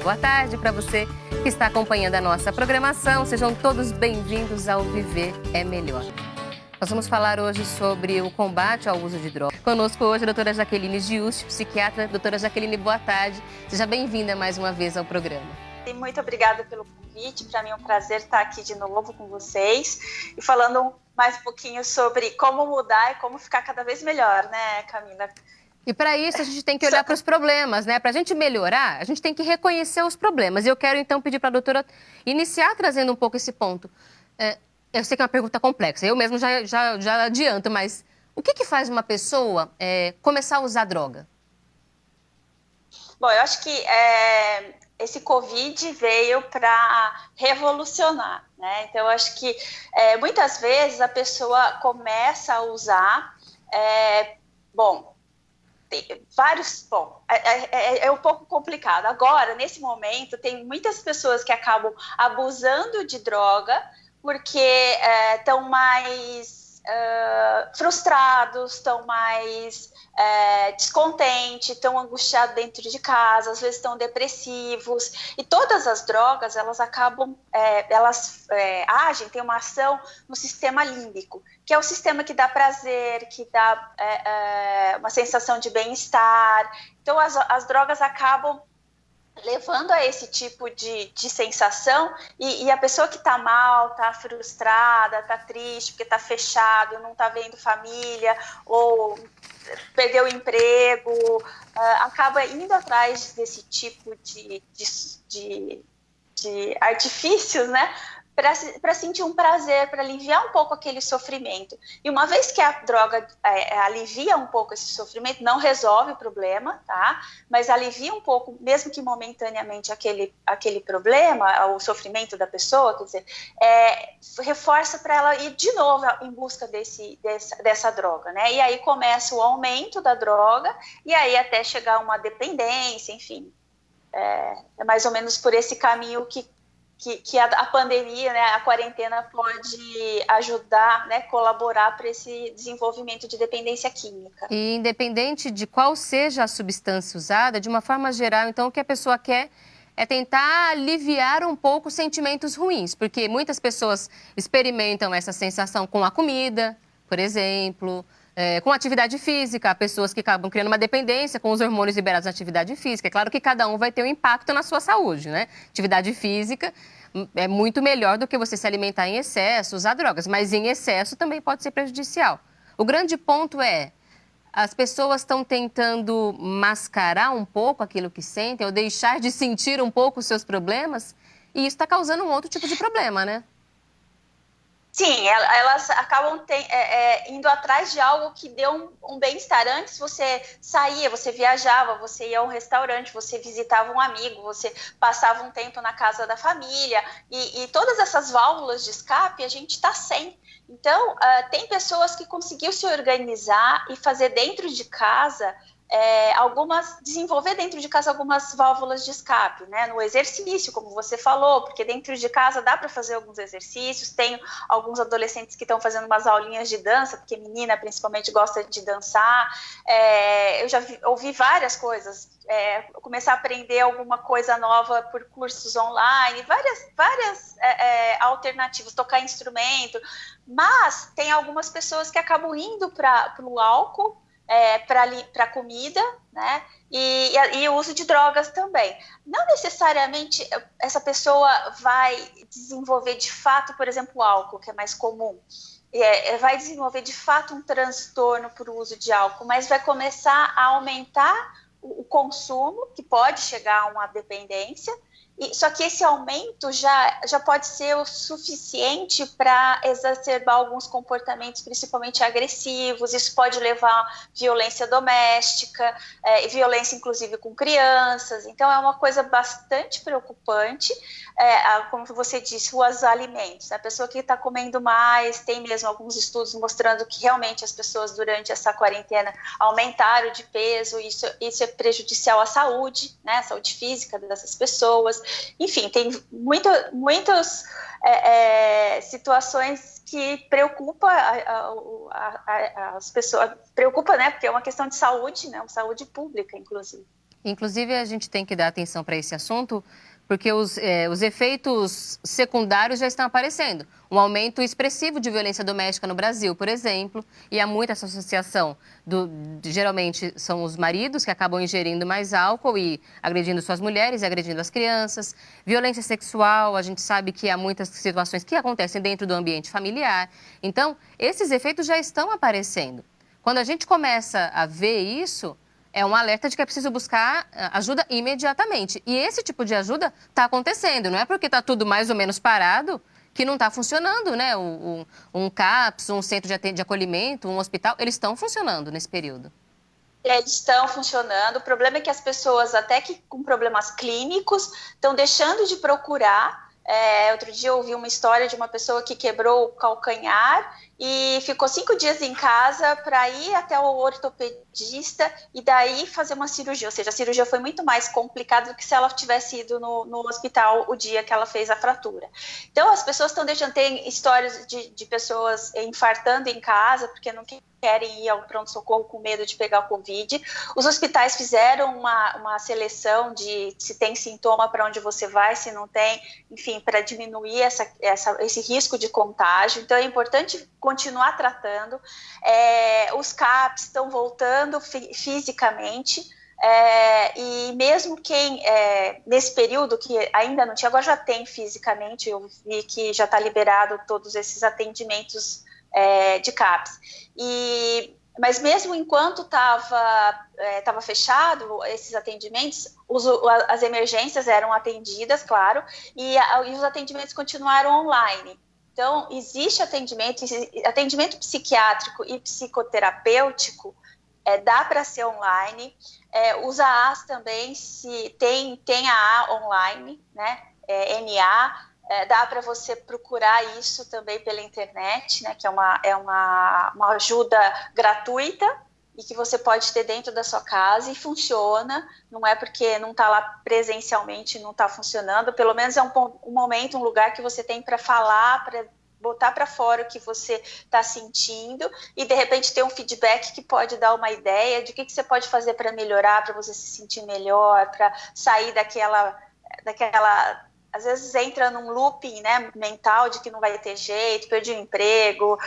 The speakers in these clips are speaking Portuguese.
boa tarde para você que está acompanhando a nossa programação. Sejam todos bem-vindos ao Viver é Melhor. Nós vamos falar hoje sobre o combate ao uso de drogas. Conosco hoje a doutora Jaqueline Giusti, psiquiatra. Doutora Jaqueline, boa tarde. Seja bem-vinda mais uma vez ao programa. Muito obrigada pelo convite. Para mim é um prazer estar aqui de novo com vocês e falando mais um pouquinho sobre como mudar e como ficar cada vez melhor, né, Camila? E para isso a gente tem que olhar para os problemas, né? Para a gente melhorar, a gente tem que reconhecer os problemas. E eu quero então pedir para a doutora iniciar trazendo um pouco esse ponto. Eu sei que é uma pergunta complexa, eu mesmo já adianto, mas o que faz uma pessoa começar a usar droga? Bom, eu acho que esse Covid veio para revolucionar, né? Então, eu acho que muitas vezes a pessoa começa a usar, é um pouco complicado. Agora, nesse momento, tem muitas pessoas que acabam abusando de droga porque estão mais frustrados, estão mais descontentes, estão angustiados dentro de casa, às vezes estão depressivos. E todas as drogas, elas acabam, agem, tem uma ação no sistema límbico, que é o sistema que dá prazer, que dá uma sensação de bem-estar. Então, as drogas acabam levando a esse tipo de sensação e a pessoa que está mal, está frustrada, está triste porque está fechado, não está vendo família ou perdeu o emprego, acaba indo atrás desse tipo de artifícios, né? Para sentir um prazer, para aliviar um pouco aquele sofrimento. E uma vez que a droga alivia um pouco esse sofrimento, não resolve o problema, tá? Mas alivia um pouco, mesmo que momentaneamente, aquele problema, o sofrimento da pessoa, quer dizer, reforça para ela ir de novo em busca dessa droga, né? E aí começa o aumento da droga, e aí até chegar a uma dependência, enfim. É mais ou menos por esse caminho que a pandemia, né, a quarentena pode ajudar, né, colaborar para esse desenvolvimento de dependência química. E independente de qual seja a substância usada, de uma forma geral, então o que a pessoa quer é tentar aliviar um pouco os sentimentos ruins, porque muitas pessoas experimentam essa sensação com a comida, por exemplo, com atividade física, há pessoas que acabam criando uma dependência com os hormônios liberados na atividade física. É claro que cada um vai ter um impacto na sua saúde, né? Atividade física é muito melhor do que você se alimentar em excesso, usar drogas, mas em excesso também pode ser prejudicial. O grande ponto as pessoas estão tentando mascarar um pouco aquilo que sentem ou deixar de sentir um pouco os seus problemas e isso está causando um outro tipo de problema, né? Sim, elas acabam indo atrás de algo que deu um bem-estar. Antes você saía, você viajava, você ia a um restaurante, você visitava um amigo, você passava um tempo na casa da família e todas essas válvulas de escape a gente está sem. Então, tem pessoas que conseguiram se organizar e fazer dentro de casa desenvolver dentro de casa algumas válvulas de escape, né? No exercício, como você falou, porque dentro de casa dá para fazer alguns exercícios. Tem alguns adolescentes que estão fazendo umas aulinhas de dança, porque menina principalmente gosta de dançar. Eu já ouvi várias coisas, começar a aprender alguma coisa nova por cursos online, várias alternativas, tocar instrumento, mas tem algumas pessoas que acabam indo para o álcool, para comida, né? E o uso de drogas também. Não necessariamente essa pessoa vai desenvolver de fato, por exemplo, o álcool, que é mais comum. Vai desenvolver de fato um transtorno por uso de álcool, mas vai começar a aumentar o consumo, que pode chegar a uma dependência. Só que esse aumento já pode ser o suficiente para exacerbar alguns comportamentos, principalmente agressivos. Isso pode levar a violência doméstica, violência inclusive com crianças. Então é uma coisa bastante preocupante, como você disse, os alimentos. A pessoa que está comendo mais, tem mesmo alguns estudos mostrando que realmente as pessoas durante essa quarentena aumentaram de peso. Isso é prejudicial à saúde, né, à saúde física dessas pessoas. Enfim, tem muitas situações que preocupam as pessoas, preocupa, né, porque é uma questão de saúde, né, uma saúde pública, inclusive. Inclusive, a gente tem que dar atenção para esse assunto, porque os efeitos secundários já estão aparecendo. Um aumento expressivo de violência doméstica no Brasil, por exemplo, e há muita essa associação. Geralmente são os maridos que acabam ingerindo mais álcool e agredindo suas mulheres e agredindo as crianças. Violência sexual, a gente sabe que há muitas situações que acontecem dentro do ambiente familiar. Então, esses efeitos já estão aparecendo. Quando a gente começa a ver isso, é um alerta de que é preciso buscar ajuda imediatamente. E esse tipo de ajuda está acontecendo. Não é porque está tudo mais ou menos parado que não está funcionando, né? Um CAPS, um centro de acolhimento, um hospital, eles estão funcionando nesse período. Eles estão funcionando. O problema é que as pessoas, até que com problemas clínicos, estão deixando de procurar. Outro dia eu ouvi uma história de uma pessoa que quebrou o calcanhar e ficou 5 dias em casa para ir até o ortopedista e daí fazer uma cirurgia. Ou seja, a cirurgia foi muito mais complicada do que se ela tivesse ido no hospital o dia que ela fez a fratura. Então, as pessoas estão deixando... Tem histórias de pessoas infartando em casa porque não querem ir ao pronto-socorro com medo de pegar o Covid. Os hospitais fizeram uma seleção de se tem sintoma para onde você vai, se não tem, enfim, para diminuir esse risco de contágio. Então, é importante continuar tratando. Os CAPs estão voltando fisicamente, e mesmo quem, nesse período que ainda não tinha, agora já tem fisicamente, eu vi que já está liberado todos esses atendimentos de CAPs. Mas mesmo enquanto estava fechado esses atendimentos, as emergências eram atendidas, claro, e os atendimentos continuaram online. Então, existe atendimento psiquiátrico e psicoterapêutico, dá para ser online. Os AAs também, se tem AA online, né? NA, dá para você procurar isso também pela internet, né? Que é uma ajuda gratuita e que você pode ter dentro da sua casa e funciona. Não é porque não está lá presencialmente, não está funcionando. Pelo menos é um momento, um lugar que você tem para falar, para botar para fora o que você está sentindo e, de repente, ter um feedback que pode dar uma ideia de o que você pode fazer para melhorar, para você se sentir melhor, para sair daquela... Às vezes entra num looping, né, mental de que não vai ter jeito, perdi o emprego,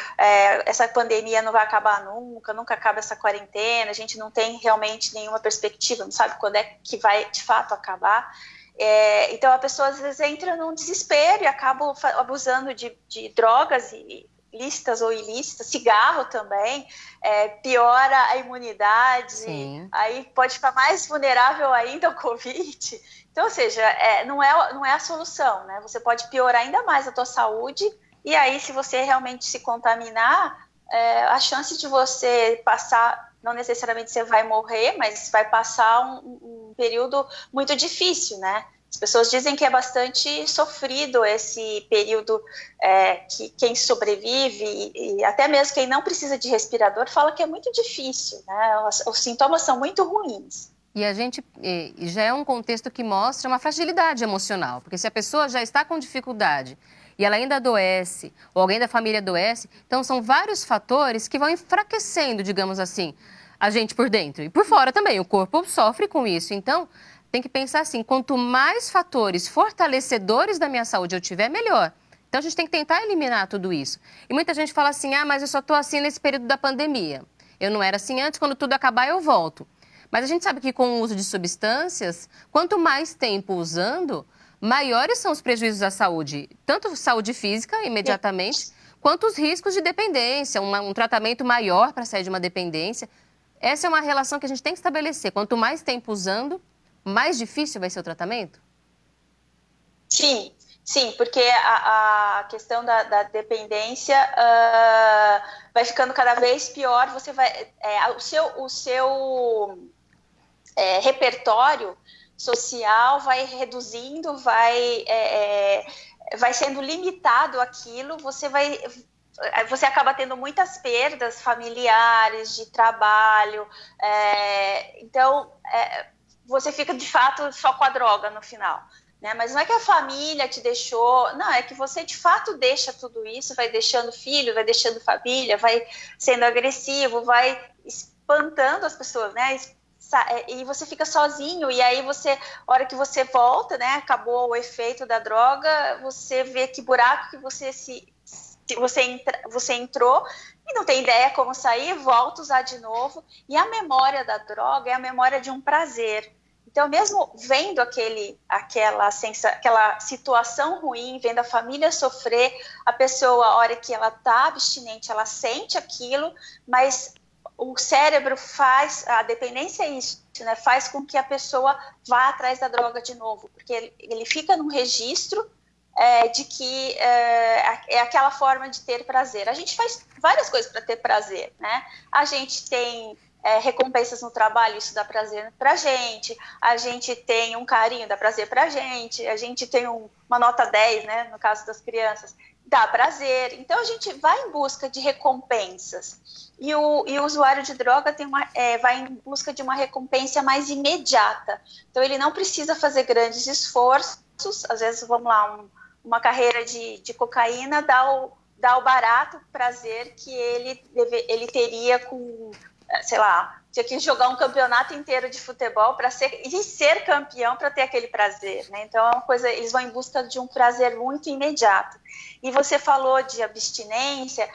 essa pandemia não vai acabar nunca acaba essa quarentena, a gente não tem realmente nenhuma perspectiva, não sabe quando é que vai de fato acabar. Então a pessoa às vezes entra num desespero e acaba abusando de drogas lícitas ou ilícitas, cigarro também, piora a imunidade. Sim. Aí pode ficar mais vulnerável ainda ao Covid. Então, ou seja, não é a solução, né? Você pode piorar ainda mais a tua saúde e aí, se você realmente se contaminar, a chance de você passar, não necessariamente você vai morrer, mas vai passar um período muito difícil, né? As pessoas dizem que é bastante sofrido esse período, que quem sobrevive e até mesmo quem não precisa de respirador fala que é muito difícil, né? Os sintomas são muito ruins. E já é um contexto que mostra uma fragilidade emocional, porque se a pessoa já está com dificuldade e ela ainda adoece, ou alguém da família adoece, então são vários fatores que vão enfraquecendo, digamos assim, a gente por dentro. E por fora também, o corpo sofre com isso. Então, tem que pensar assim, quanto mais fatores fortalecedores da minha saúde eu tiver, melhor. Então, a gente tem que tentar eliminar tudo isso. E muita gente fala assim, mas eu só estou assim nesse período da pandemia. Eu não era assim antes, quando tudo acabar eu volto. Mas a gente sabe que com o uso de substâncias, quanto mais tempo usando, maiores são os prejuízos à saúde. Tanto saúde física, imediatamente, quanto os riscos de dependência, um tratamento maior para sair de uma dependência. Essa é uma relação que a gente tem que estabelecer. Quanto mais tempo usando, mais difícil vai ser o tratamento? Sim, porque a questão da dependência vai ficando cada vez pior. Você vai, o seu repertório social vai reduzindo, vai sendo limitado aquilo. Você acaba tendo muitas perdas familiares, de trabalho. Então, você fica de fato só com a droga no final. Né? Mas não é que a família te deixou, não, é que você de fato deixa tudo isso, vai deixando filho, vai deixando família, vai sendo agressivo, vai espantando as pessoas, né? e você fica sozinho, e aí a hora que você volta, né, acabou o efeito da droga, você vê que buraco que você entrou e não tem ideia como sair, volta a usar de novo. E a memória da droga é a memória de um prazer. Então, mesmo vendo aquela situação ruim, vendo a família sofrer, a pessoa, a hora que ela está abstinente, ela sente aquilo, mas o cérebro a dependência é isso, né? Faz com que a pessoa vá atrás da droga de novo, porque ele fica num registro de que é aquela forma de ter prazer. A gente faz várias coisas para ter prazer, né? A gente tem recompensas no trabalho, isso dá prazer pra gente. A gente tem um carinho, dá prazer pra gente. A gente tem uma nota 10, né? No caso das crianças, dá prazer. Então a gente vai em busca de recompensas. E o usuário de droga vai em busca de uma recompensa mais imediata. Então ele não precisa fazer grandes esforços. Às vezes, vamos lá, uma carreira de cocaína dá o barato prazer que ele teria com, sei lá, tinha que jogar um campeonato inteiro de futebol e ser campeão para ter aquele prazer, né? Então é uma coisa, eles vão em busca de um prazer muito imediato. E você falou de abstinência,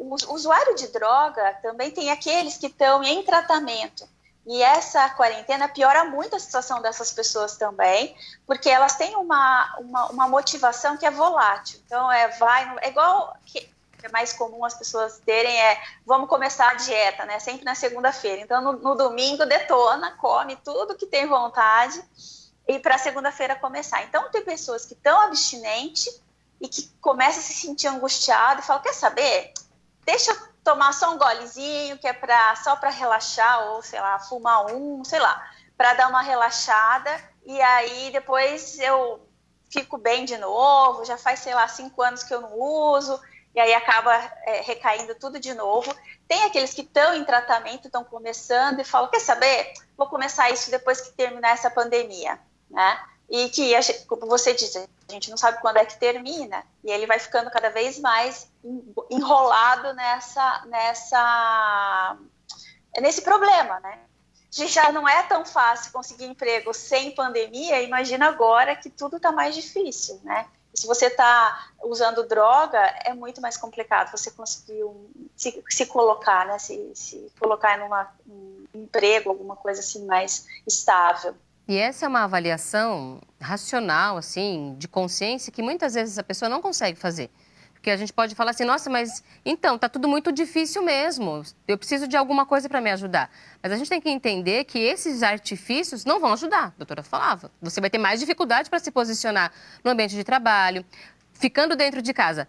o usuário de droga também tem aqueles que estão em tratamento. E essa quarentena piora muito a situação dessas pessoas também, porque elas têm uma motivação que é volátil. Então, é igual que é mais comum as pessoas terem, vamos começar a dieta, né? Sempre na segunda-feira. Então, no domingo, detona, come tudo que tem vontade e para segunda-feira começar. Então, tem pessoas que estão abstinentes e que começam a se sentir angustiadas e falam, quer saber? Deixa eu tomar só um golezinho, que é só para relaxar, ou, sei lá, fumar sei lá, para dar uma relaxada, e aí depois eu fico bem de novo, já faz, sei lá, 5 anos que eu não uso, e aí acaba recaindo tudo de novo. Tem aqueles que estão em tratamento, estão começando, e falam, quer saber? Vou começar isso depois que terminar essa pandemia, né? E que, como você disse, a gente não sabe quando é que termina, e ele vai ficando cada vez mais enrolado nesse problema, né? Já não é tão fácil conseguir emprego sem pandemia, imagina agora que tudo está mais difícil, né? E se você está usando droga, é muito mais complicado você conseguir se colocar, né? Se colocar num emprego, alguma coisa assim mais estável. E essa é uma avaliação racional, assim, de consciência, que muitas vezes a pessoa não consegue fazer. Porque a gente pode falar assim, nossa, mas então, tá tudo muito difícil mesmo, eu preciso de alguma coisa para me ajudar. Mas a gente tem que entender que esses artifícios não vão ajudar, a doutora falava. Você vai ter mais dificuldade para se posicionar no ambiente de trabalho, ficando dentro de casa.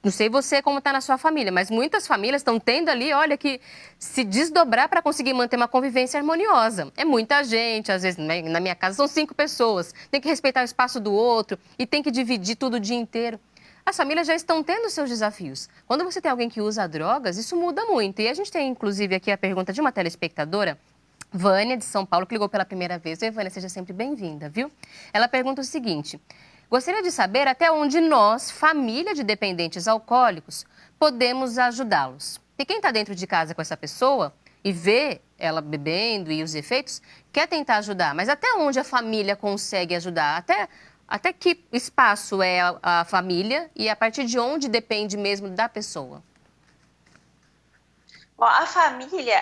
Não sei você como está na sua família, mas muitas famílias estão tendo ali, olha, que se desdobrar para conseguir manter uma convivência harmoniosa. É muita gente, às vezes, na minha casa são 5 pessoas, tem que respeitar o espaço do outro e tem que dividir tudo o dia inteiro. As famílias já estão tendo seus desafios. Quando você tem alguém que usa drogas, isso muda muito. E a gente tem, inclusive, aqui a pergunta de uma telespectadora, Vânia, de São Paulo, que ligou pela primeira vez. Oi, Vânia, seja sempre bem-vinda, viu? Ela pergunta o seguinte: gostaria de saber até onde nós, família de dependentes alcoólicos, podemos ajudá-los. E quem está dentro de casa com essa pessoa e vê ela bebendo e os efeitos, quer tentar ajudar. Mas até onde a família consegue ajudar? Até que espaço é a família e a partir de onde depende mesmo da pessoa? Bom, a família,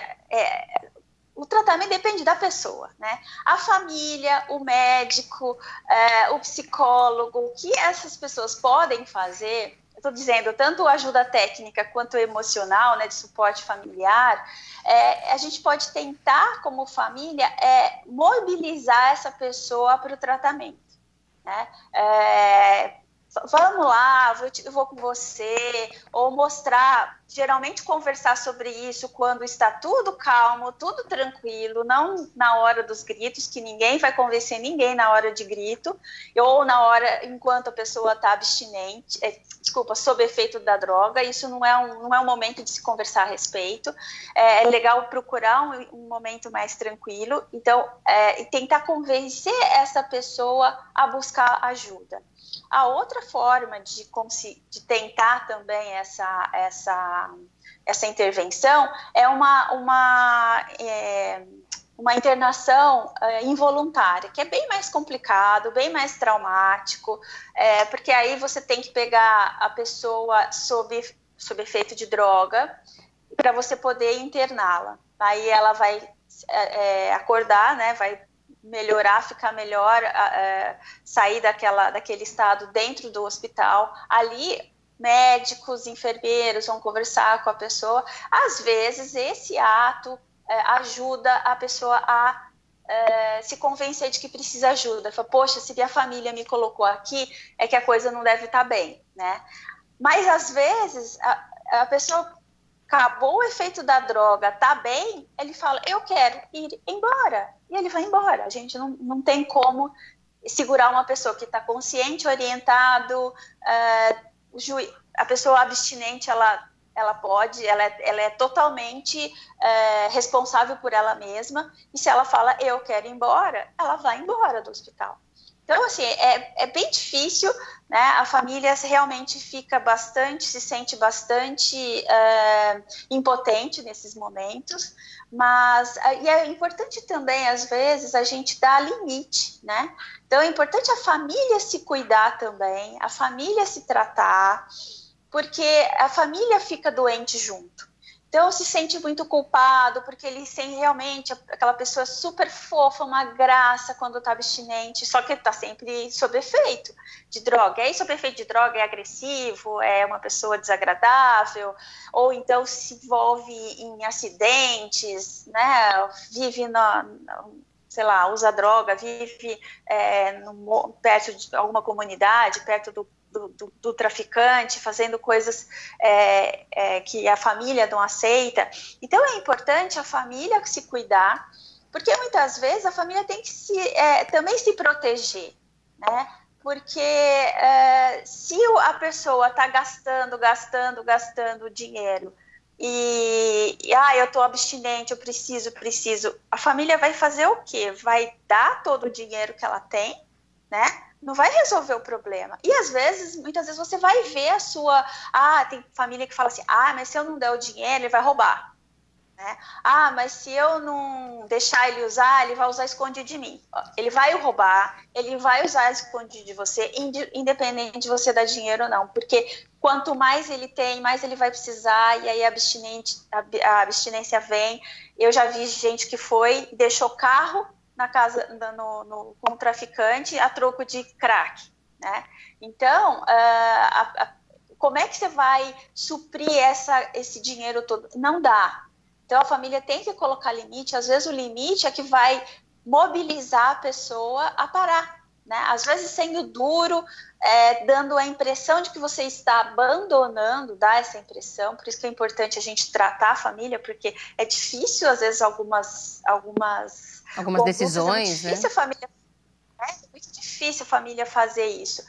o tratamento depende da pessoa, né? A família, o médico, o psicólogo, o que essas pessoas podem fazer, eu estou dizendo, tanto ajuda técnica quanto emocional, né, de suporte familiar, a gente pode tentar, como família, mobilizar essa pessoa para o tratamento. Né? Vamos lá, eu vou com você, ou mostrar, geralmente conversar sobre isso quando está tudo calmo, tudo tranquilo, não na hora dos gritos, que ninguém vai convencer ninguém na hora de grito, ou na hora enquanto a pessoa está abstinente, sob efeito da droga. Isso não é um momento de se conversar a respeito. É legal procurar um momento mais tranquilo, então, e tentar convencer essa pessoa a buscar ajuda. A outra forma de tentar também essa intervenção, é uma internação involuntária, que é bem mais complicado, bem mais traumático, porque aí você tem que pegar a pessoa sob efeito de droga para você poder interná-la. Aí ela vai acordar, né, vai melhorar, ficar melhor, sair daquele estado dentro do hospital. Ali, médicos, enfermeiros vão conversar com a pessoa. Às vezes, esse ato ajuda a pessoa a se convencer de que precisa ajuda. Fala, poxa, se a família me colocou aqui, é que a coisa não deve estar bem, né? Mas, às vezes, a pessoa acabou o efeito da droga, tá bem, ele fala, eu quero ir embora. E ele vai embora. A gente não tem como segurar uma pessoa que está consciente, orientado, a pessoa abstinente, ela pode, ela é totalmente responsável por ela mesma, e se ela fala, eu quero ir embora, ela vai embora do hospital. Então, assim, é bem difícil, né? A família realmente se sente bastante impotente nesses momentos, e é importante também, às vezes, a gente dar limite, né? Então, é importante a família se cuidar também, a família se tratar, porque a família fica doente junto. Então, se sente muito culpado, porque ele tem realmente aquela pessoa super fofa, uma graça quando está abstinente, só que ele está sempre sob efeito de droga. E aí, sob efeito de droga, é agressivo, é uma pessoa desagradável, ou então se envolve em acidentes, né? Vive sei lá, usa droga, vive perto de alguma comunidade, perto do traficante, fazendo coisas que a família não aceita. Então, é importante a família se cuidar, porque muitas vezes a família tem que também se proteger, né? Porque se a pessoa está gastando dinheiro eu estou abstinente, eu preciso, a família vai fazer o quê? Vai dar todo o dinheiro que ela tem, né? Não vai resolver o problema. E muitas vezes você vai ver tem família que fala assim, mas se eu não der o dinheiro, ele vai roubar. Né? Mas se eu não deixar ele usar, ele vai usar escondido de mim. Ele vai roubar, ele vai usar escondido de você, independente de você dar dinheiro ou não. Porque quanto mais ele tem, mais ele vai precisar, e aí a abstinência vem. Eu já vi gente que deixou carro na casa com um traficante a troco de crack, né? Então, como é que você vai suprir esse dinheiro todo? Não dá. Então, a família tem que colocar limite. Às vezes, o limite é que vai mobilizar a pessoa a parar, né? Às vezes, sendo duro, dando a impressão de que você está abandonando, dá essa impressão. Por isso que é importante a gente tratar a família, porque é difícil, às vezes, algumas decisões, né? É muito difícil a família fazer isso.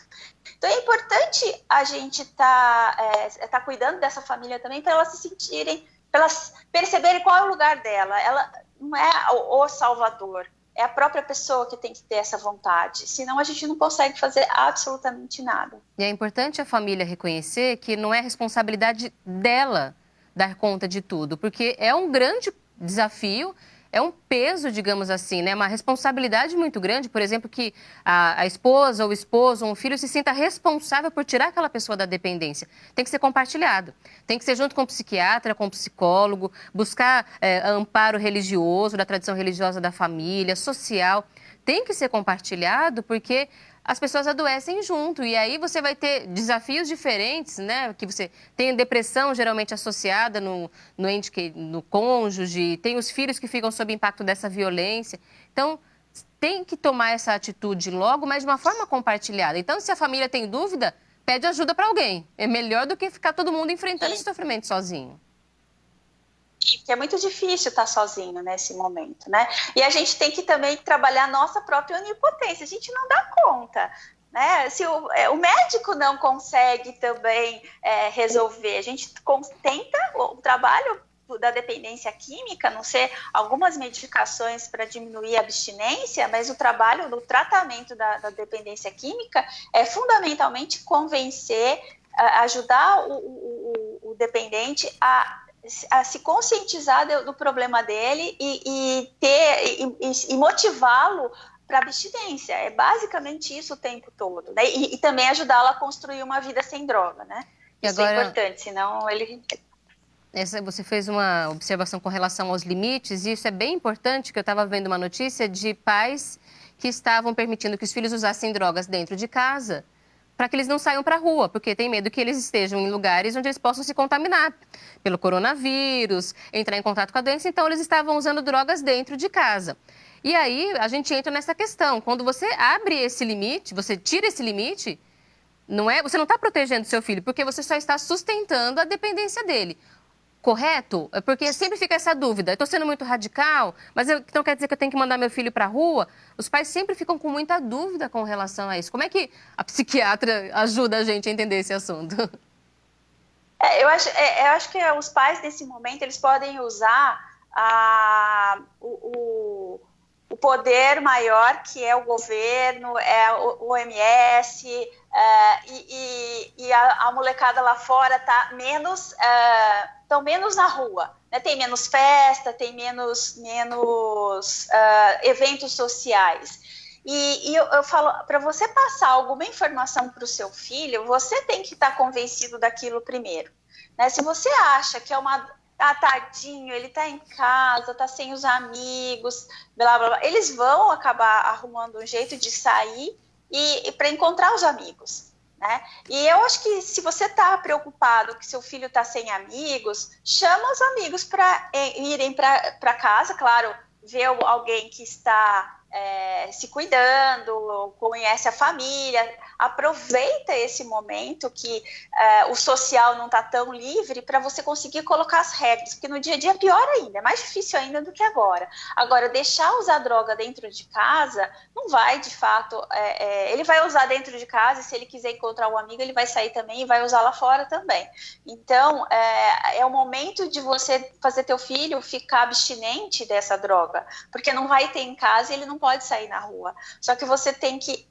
Então, é importante a gente tá cuidando dessa família também, para elas se sentirem, para elas perceberem qual é o lugar dela. Ela não é o salvador, é a própria pessoa que tem que ter essa vontade, senão a gente não consegue fazer absolutamente nada. E é importante a família reconhecer que não é responsabilidade dela dar conta de tudo, porque é um grande desafio, é um peso, digamos assim, né? Uma responsabilidade muito grande, por exemplo, que a esposa, ou o esposo, ou um filho se sinta responsável por tirar aquela pessoa da dependência. Tem que ser compartilhado, tem que ser junto com o psiquiatra, com o psicólogo, buscar amparo religioso, da tradição religiosa da família, social. Tem que ser compartilhado porque as pessoas adoecem junto e aí você vai ter desafios diferentes, né? Que você tem depressão geralmente associada no cônjuge, tem os filhos que ficam sob impacto dessa violência. Então, tem que tomar essa atitude logo, mas de uma forma compartilhada. Então, se a família tem dúvida, pede ajuda para alguém. É melhor do que ficar todo mundo enfrentando esse sofrimento sozinho. Porque é muito difícil estar sozinho nesse momento, né? E a gente tem que também trabalhar a nossa própria onipotência. A gente não dá conta, né? Se o médico não consegue também resolver, a gente tenta o trabalho da dependência química, não ser algumas medicações para diminuir a abstinência, mas o trabalho do tratamento da dependência química é fundamentalmente convencer, ajudar o dependente a a se conscientizar do problema dele e motivá-lo para abstinência. É basicamente isso o tempo todo, né? E também ajudá-lo a construir uma vida sem droga, né? E isso agora, é importante, senão ele... Você fez uma observação com relação aos limites, e isso é bem importante, que eu estava vendo uma notícia de pais que estavam permitindo que os filhos usassem drogas dentro de casa, para que eles não saiam para a rua, porque tem medo que eles estejam em lugares onde eles possam se contaminar pelo coronavírus, entrar em contato com a doença, então eles estavam usando drogas dentro de casa. E aí a gente entra nessa questão, quando você abre esse limite, você tira esse limite, você não está protegendo seu filho, porque você só está sustentando a dependência dele. Correto? É porque sempre fica essa dúvida. Eu estou sendo muito radical, mas então quer dizer que eu tenho que mandar meu filho para a rua? Os pais sempre ficam com muita dúvida com relação a isso. Como é que a psiquiatra ajuda a gente a entender esse assunto? Eu acho que os pais, nesse momento, eles podem usar o poder maior, que é o governo, é o OMS, e a molecada lá fora está menos na rua, né? Tem menos festa, tem menos eventos sociais. E eu falo, para você passar alguma informação para o seu filho, você tem que estar convencido daquilo primeiro, né? Se você acha que é tadinho, ele tá em casa, tá sem os amigos, blá, blá, blá, eles vão acabar arrumando um jeito de sair e para encontrar os amigos, né? E eu acho que se você tá preocupado que seu filho tá sem amigos, chama os amigos para irem para casa, claro, ver alguém que está se cuidando, conhece a família, aproveita esse momento que o social não está tão livre para você conseguir colocar as regras, porque no dia a dia é pior ainda, é mais difícil ainda do que agora. Agora, deixar usar droga dentro de casa, não vai, de fato, ele vai usar dentro de casa, e se ele quiser encontrar um amigo, ele vai sair também e vai usar lá fora também. Então, é o momento de você fazer teu filho ficar abstinente dessa droga, porque não vai ter em casa e ele não pode sair na rua. Só que você tem que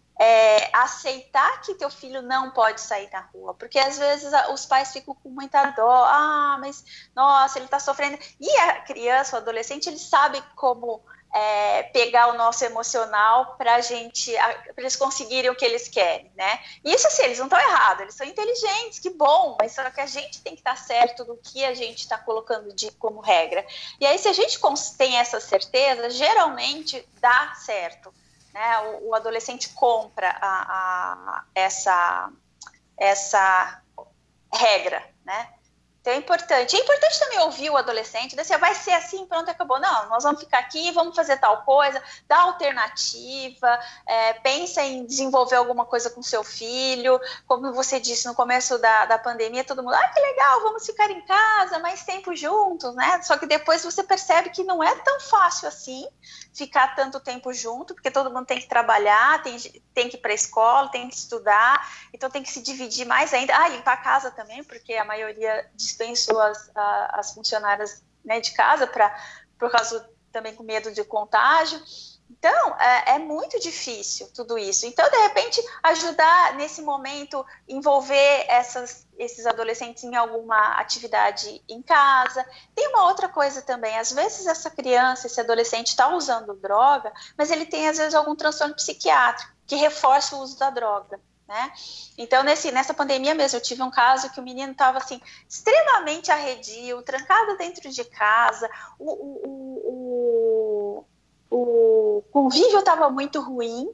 aceitar que teu filho não pode sair na rua, porque às vezes os pais ficam com muita dó, mas nossa, ele tá sofrendo, e a criança, o adolescente, ele sabe como pegar o nosso emocional para eles conseguirem o que eles querem, né? E isso, assim, eles não estão errados, eles são inteligentes, que bom, mas só que a gente tem que estar certo do que a gente está colocando como regra. E aí, se a gente tem essa certeza, geralmente dá certo, né? O adolescente compra essa regra, né? Então é importante também ouvir o adolescente, dizer, vai ser assim, pronto, acabou. Não, nós vamos ficar aqui, vamos fazer tal coisa, dá alternativa, pensa em desenvolver alguma coisa com seu filho. Como você disse no começo da pandemia, todo mundo, que legal, vamos ficar em casa, mais tempo juntos, né? Só que depois você percebe que não é tão fácil assim ficar tanto tempo junto, porque todo mundo tem que trabalhar, tem que ir para a escola, tem que estudar, então tem que se dividir mais ainda. Limpar a casa também, porque a maioria dispensou as funcionárias, né, de casa, por causa também com medo de contágio. Então, é muito difícil tudo isso. Então, de repente, ajudar nesse momento, envolver esses adolescentes em alguma atividade em casa. Tem uma outra coisa também, às vezes essa criança, esse adolescente está usando droga, mas ele tem, às vezes, algum transtorno psiquiátrico que reforça o uso da droga, né? Então, nessa pandemia mesmo, eu tive um caso que o menino estava, assim, extremamente arredio, trancado dentro de casa, o convívio estava muito ruim,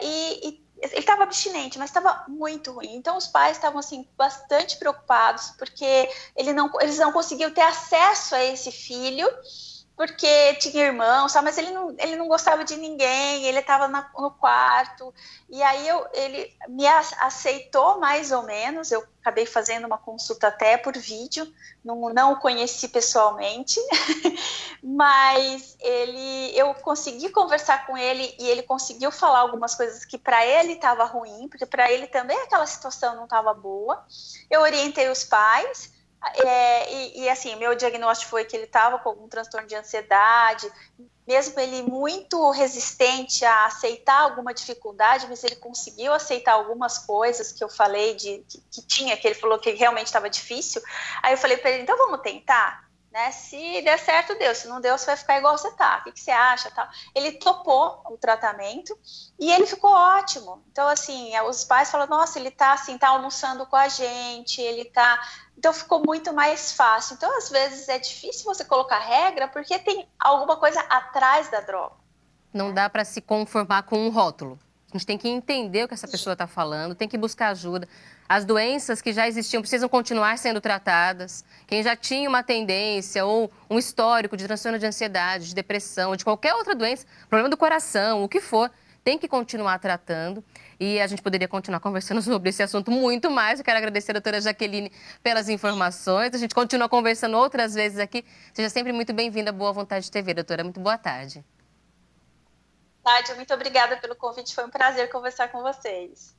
e ele estava abstinente, mas estava muito ruim. Então os pais estavam, assim, bastante preocupados, porque eles não conseguiam ter acesso a esse filho, porque tinha irmãos, mas ele não gostava de ninguém, ele estava no quarto, e aí ele me aceitou mais ou menos, eu acabei fazendo uma consulta até por vídeo, não o conheci pessoalmente, mas eu consegui conversar com ele, e ele conseguiu falar algumas coisas que para ele estava ruim, porque para ele também aquela situação não estava boa. Eu orientei os pais, Assim, meu diagnóstico foi que ele estava com algum transtorno de ansiedade, mesmo ele muito resistente a aceitar alguma dificuldade, mas ele conseguiu aceitar algumas coisas que eu falei que ele falou que realmente estava difícil. Aí eu falei para ele, então vamos tentar? Né? Se der certo, deu. Se não deu, você vai ficar igual você tá. O que você acha? Tal. Ele topou o tratamento e ele ficou ótimo. Então, assim, os pais falam, nossa, ele tá assim, tá almoçando com a gente, ele tá... Então, ficou muito mais fácil. Então, às vezes, é difícil você colocar regra porque tem alguma coisa atrás da droga. Não dá para se conformar com um rótulo. A gente tem que entender o que essa pessoa está falando, tem que buscar ajuda. As doenças que já existiam precisam continuar sendo tratadas. Quem já tinha uma tendência ou um histórico de transtorno de ansiedade, de depressão, de qualquer outra doença, problema do coração, o que for, tem que continuar tratando. E a gente poderia continuar conversando sobre esse assunto muito mais. Eu quero agradecer a doutora Jaqueline pelas informações. A gente continua conversando outras vezes aqui. Seja sempre muito bem-vinda à Boa Vontade TV, doutora. Muito boa tarde. Muito obrigada pelo convite, foi um prazer conversar com vocês.